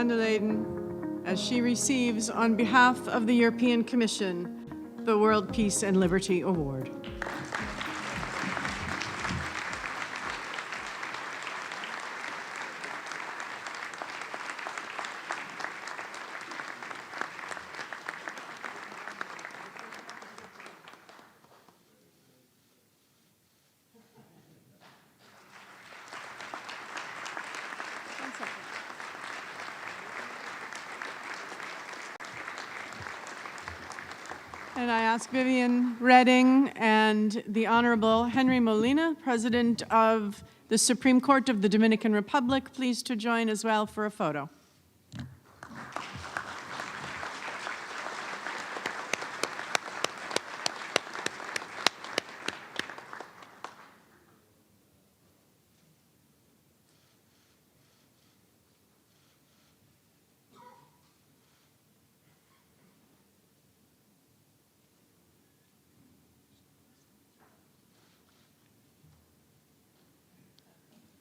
van der Leyen as she receives, on behalf of the European Commission, the World Peace and Liberty Award. And I ask Vivian Redding and the Honorable Henry Molina, President of the Supreme Court of the Dominican Republic, please to join as well for a photo.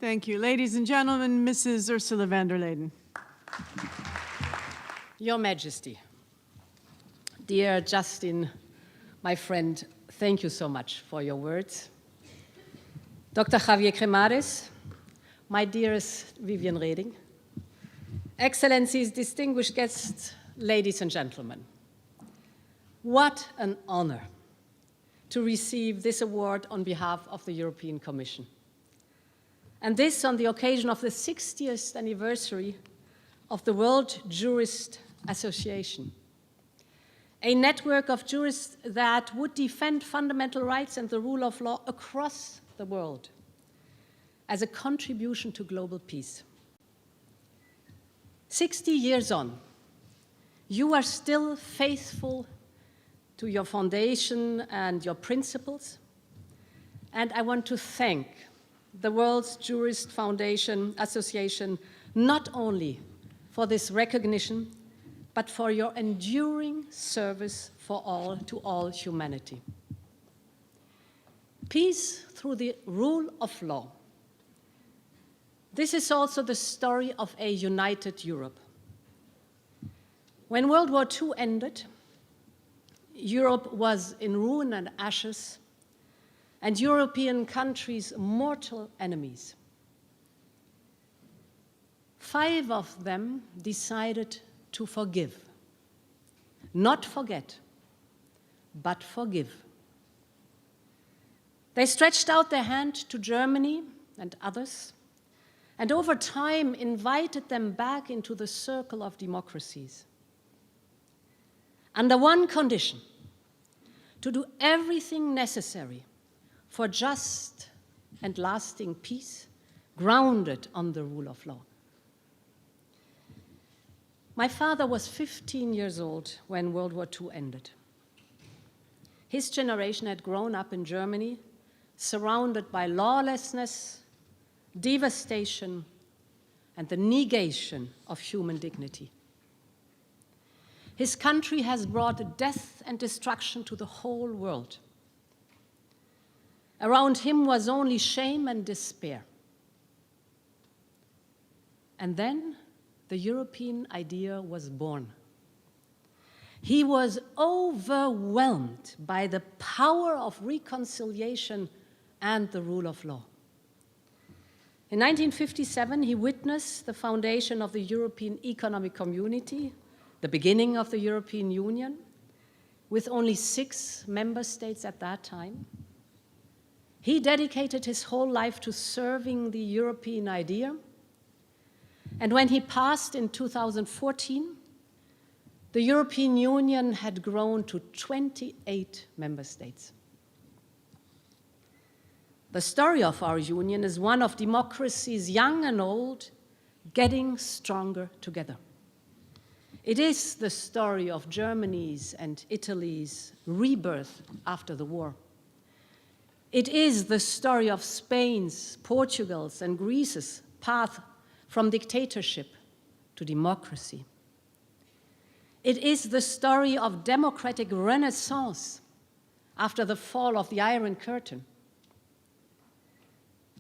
Thank you. Ladies and gentlemen, Mrs. Ursula van der Leyen. Your Majesty, dear Justin, my friend, thank you so much for your words. Dr. Javier Cremades, my dearest Vivian Reding, Excellencies, distinguished guests, ladies and gentlemen, what an honor to receive this award on behalf of the European Commission. And this on the occasion of the 60th anniversary of the World Jurist Association, a network of jurists that would defend fundamental rights and the rule of law across the world as a contribution to global peace. 60 years on, you are still faithful to your foundation and your principles, and I want to thank the World's Jurist Association not only for this recognition, but for your enduring service to all humanity. Peace through the rule of law. This is also the story of a united Europe. When World War II ended, Europe was in ruin and ashes, and European countries mortal enemies. 5 of them decided to forgive. Not forget, but forgive. They stretched out their hand to Germany and others, and over time invited them back into the circle of democracies. Under one condition: to do everything necessary for just and lasting peace, grounded on the rule of law. My father was 15 years old when World War II ended. His generation had grown up in Germany, surrounded by lawlessness, devastation, and the negation of human dignity. His country has brought death and destruction to the whole world. Around him was only shame and despair. And then the European idea was born. He was overwhelmed by the power of reconciliation and the rule of law. In 1957, he witnessed the foundation of the European Economic Community, the beginning of the European Union, with only 6 member states at that time. He dedicated his whole life to serving the European idea. And when he passed in 2014, the European Union had grown to 28 member states. The story of our union is one of democracies, young and old, getting stronger together. It is the story of Germany's and Italy's rebirth after the war. It is the story of Spain's, Portugal's, and Greece's path from dictatorship to democracy. It is the story of democratic renaissance after the fall of the Iron Curtain.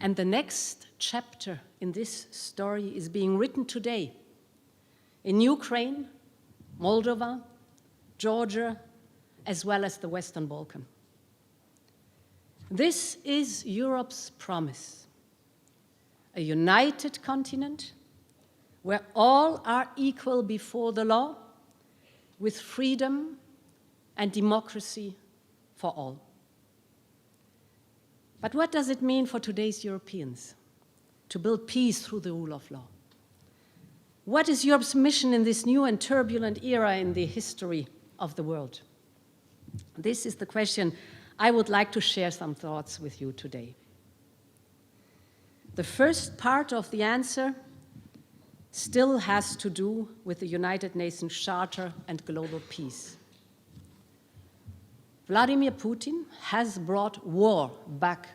And the next chapter in this story is being written today in Ukraine, Moldova, Georgia, as well as the Western Balkans. This is Europe's promise, a united continent where all are equal before the law, with freedom and democracy for all. But what does it mean for today's Europeans to build peace through the rule of law? What is Europe's mission in this new and turbulent era in the history of the world? This is the question I would like to share some thoughts with you today. The first part of the answer still has to do with the United Nations Charter and global peace. Vladimir Putin has brought war back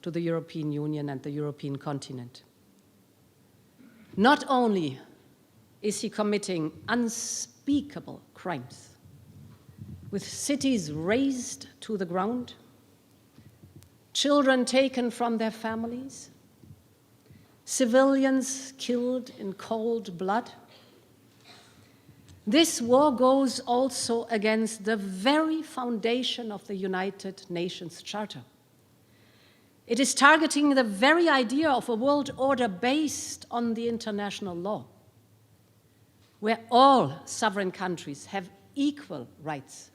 to the European Union and the European continent. Not only is he committing unspeakable crimes, with cities razed to the ground, children taken from their families, civilians killed in cold blood. This war goes also against the very foundation of the United Nations Charter. It is targeting the very idea of a world order based on the international law, where all sovereign countries have equal rights,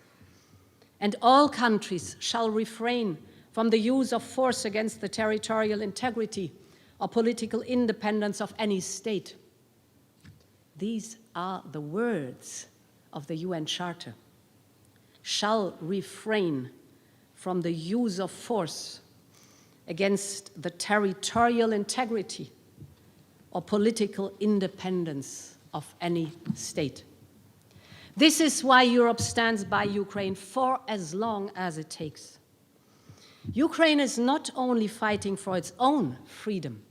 and all countries shall refrain from the use of force against the territorial integrity or political independence of any state. These are the words of the UN Charter. Shall refrain from the use of force against the territorial integrity or political independence of any state. This is why Europe stands by Ukraine for as long as it takes. Ukraine is not only fighting for its own freedom.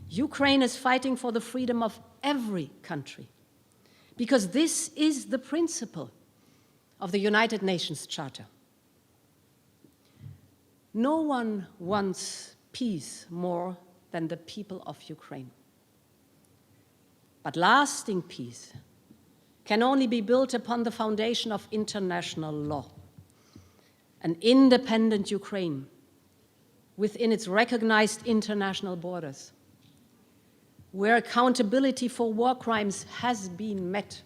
Ukraine is fighting for the freedom of every country, because this is the principle of the United Nations Charter. No one wants peace more than the people of Ukraine. But lasting peace can only be built upon the foundation of international law. An independent Ukraine within its recognized international borders, where accountability for war crimes has been met,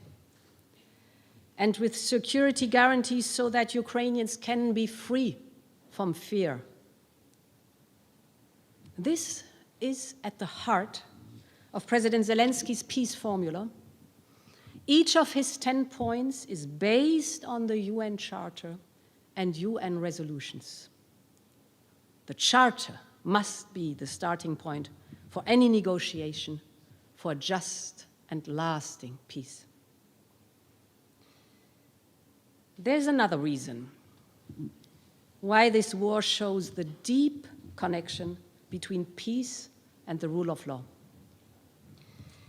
and with security guarantees so that Ukrainians can be free from fear. This is at the heart of President Zelensky's peace formula. Each of his 10 points is based on the UN Charter and UN resolutions. The Charter must be the starting point for any negotiation for just and lasting peace. There's another reason why this war shows the deep connection between peace and the rule of law.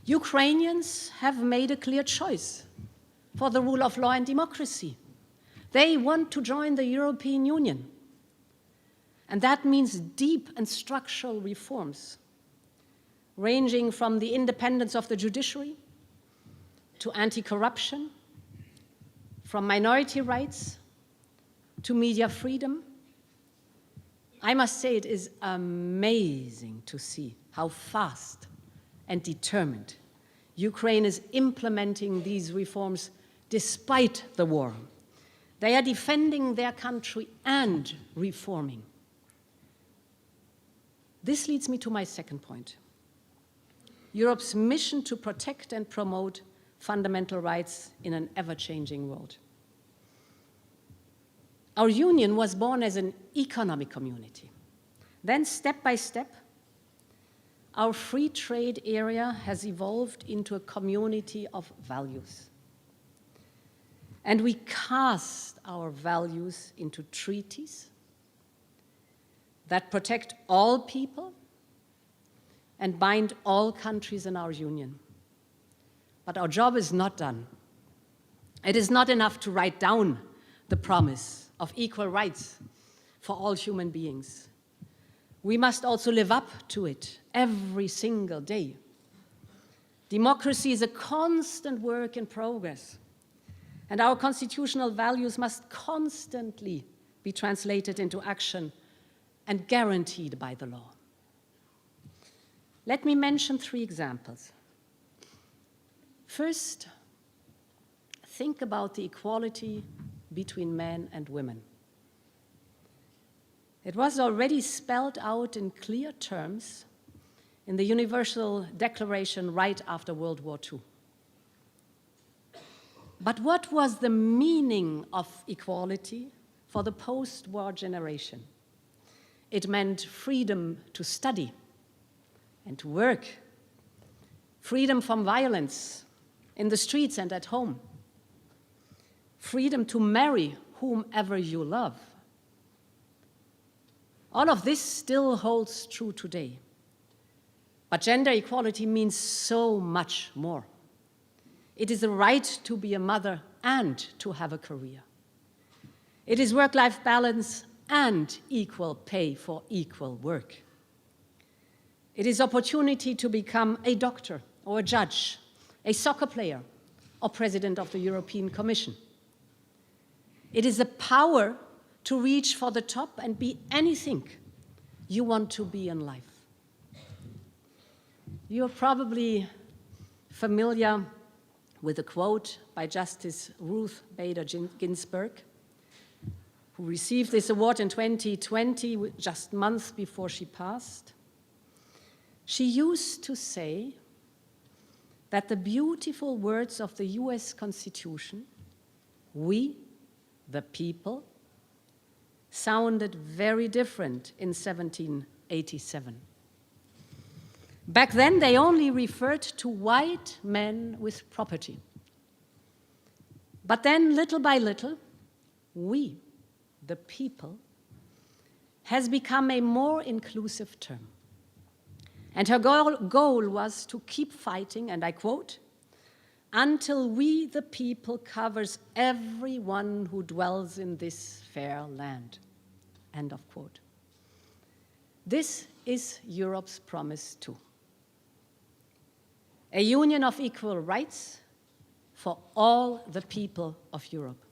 Ukrainians have made a clear choice for the rule of law and democracy. They want to join the European Union. And that means deep and structural reforms, ranging from the independence of the judiciary to anti-corruption, from minority rights to media freedom. I must say it is amazing to see how fast and determined Ukraine is implementing these reforms despite the war. They are defending their country and reforming. This leads me to my second point. Europe's mission to protect and promote fundamental rights in an ever-changing world. Our union was born as an economic community. Then, step by step, our free trade area has evolved into a community of values. And we cast our values into treaties that protect all people and bind all countries in our union. But our job is not done. It is not enough to write down the promise of equal rights for all human beings. We must also live up to it every single day. Democracy is a constant work in progress, and our constitutional values must constantly be translated into action and guaranteed by the law. Let me mention 3 examples. First, think about the equality between men and women. It was already spelled out in clear terms in the Universal Declaration right after World War II. But what was the meaning of equality for the post-war generation? It meant freedom to study and to work, freedom from violence in the streets and at home, freedom to marry whomever you love. All of this still holds true today. But gender equality means so much more. It is the right to be a mother and to have a career. It is work-life balance and equal pay for equal work. It is opportunity to become a doctor or a judge, a soccer player, or president of the European Commission. It is the power to reach for the top and be anything you want to be in life. You're probably familiar with a quote by Justice Ruth Bader Ginsburg, who received this award in 2020, just months before she passed. She used to say that the beautiful words of the US Constitution, "we, the people," sounded very different in 1787. Back then, they only referred to white men with property. But then, little by little, we, the people, has become a more inclusive term. And her goal was to keep fighting, and I quote, "until we, the people, covers everyone who dwells in this fair land," end of quote. This is Europe's promise too. A union of equal rights for all the people of Europe.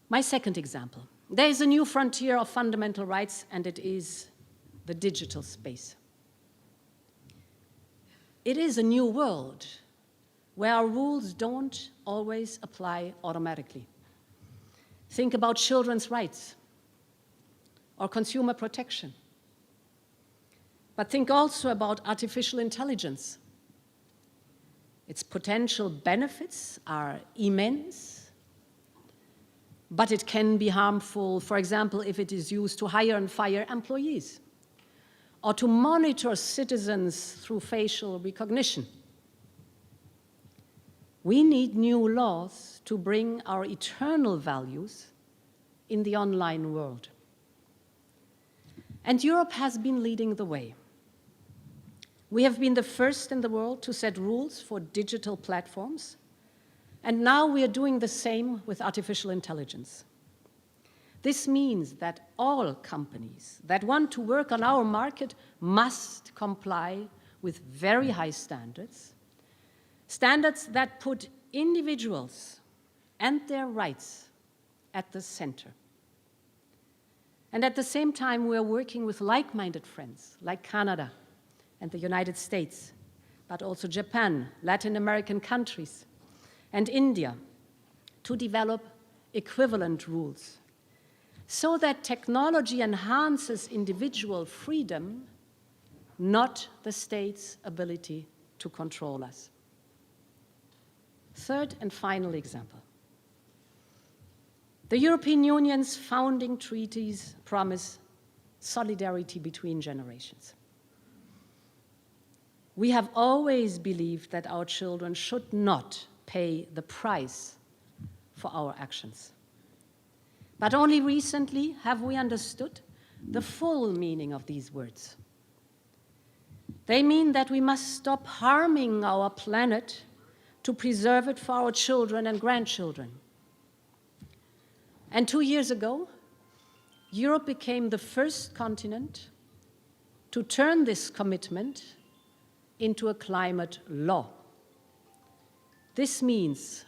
My second example. There is a new frontier of fundamental rights, and it is the digital space. It is a new world where our rules don't always apply automatically. Think about children's rights or consumer protection. But think also about artificial intelligence. Its potential benefits are immense, but it can be harmful, for example, if it is used to hire and fire employees or to monitor citizens through facial recognition. We need new laws to bring our eternal values in the online world. And Europe has been leading the way. We have been the first in the world to set rules for digital platforms, and now we are doing the same with artificial intelligence. This means that all companies that want to work on our market must comply with very high standards, standards that put individuals and their rights at the center. And at the same time, we are working with like-minded friends like Canada and the United States, but also Japan, Latin American countries, and India to develop equivalent rules so that technology enhances individual freedom, not the state's ability to control us. Third and final example. The European Union's founding treaties promise solidarity between generations. We have always believed that our children should not pay the price for our actions. But only recently have we understood the full meaning of these words. They mean that we must stop harming our planet to preserve it for our children and grandchildren. And 2 years ago, Europe became the first continent to turn this commitment into a climate law. This means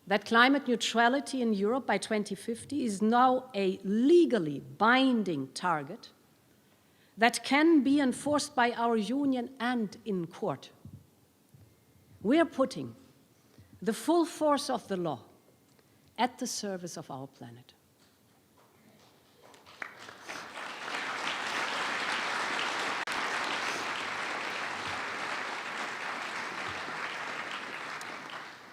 that climate neutrality in Europe by 2050 is now a legally binding target that can be enforced by our union and in court. We are putting the full force of the law at the service of our planet.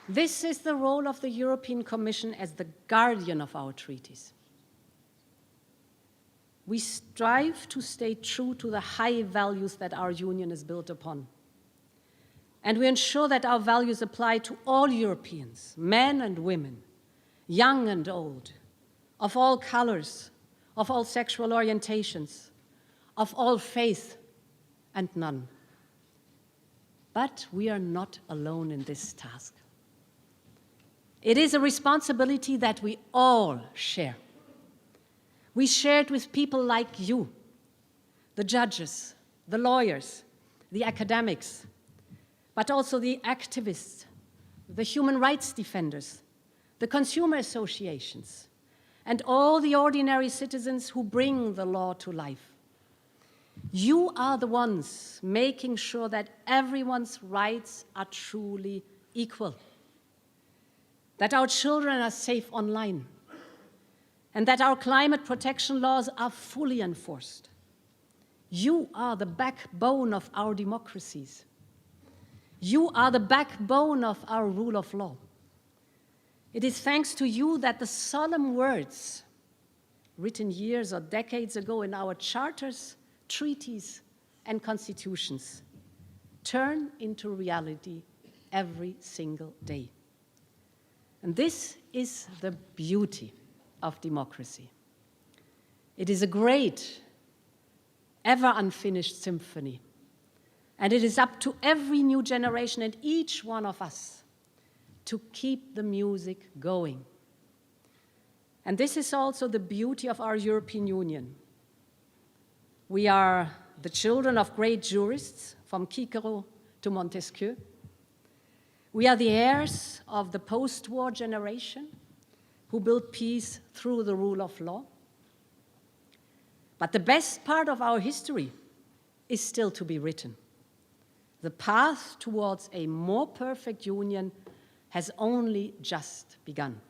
This is the role of the European Commission as the guardian of our treaties. We strive to stay true to the high values that our union is built upon. And we ensure that our values apply to all Europeans, men and women, young and old, of all colors, of all sexual orientations, of all faith and none. But we are not alone in this task. It is a responsibility that we all share. We share it with people like you, the judges, the lawyers, the academics, but also the activists, the human rights defenders, the consumer associations, and all the ordinary citizens who bring the law to life. You are the ones making sure that everyone's rights are truly equal, that our children are safe online, and that our climate protection laws are fully enforced. You are the backbone of our democracies. You are the backbone of our rule of law. It is thanks to you that the solemn words written years or decades ago in our charters, treaties, and constitutions turn into reality every single day. And this is the beauty of democracy. It is a great, ever unfinished symphony. And it is up to every new generation and each one of us to keep the music going. And this is also the beauty of our European Union. We are the children of great jurists, from Cicero to Montesquieu. We are the heirs of the post-war generation who built peace through the rule of law. But the best part of our history is still to be written. The path towards a more perfect union has only just begun.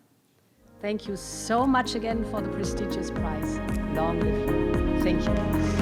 Thank you so much again for the prestigious prize. Long live you. Thank you.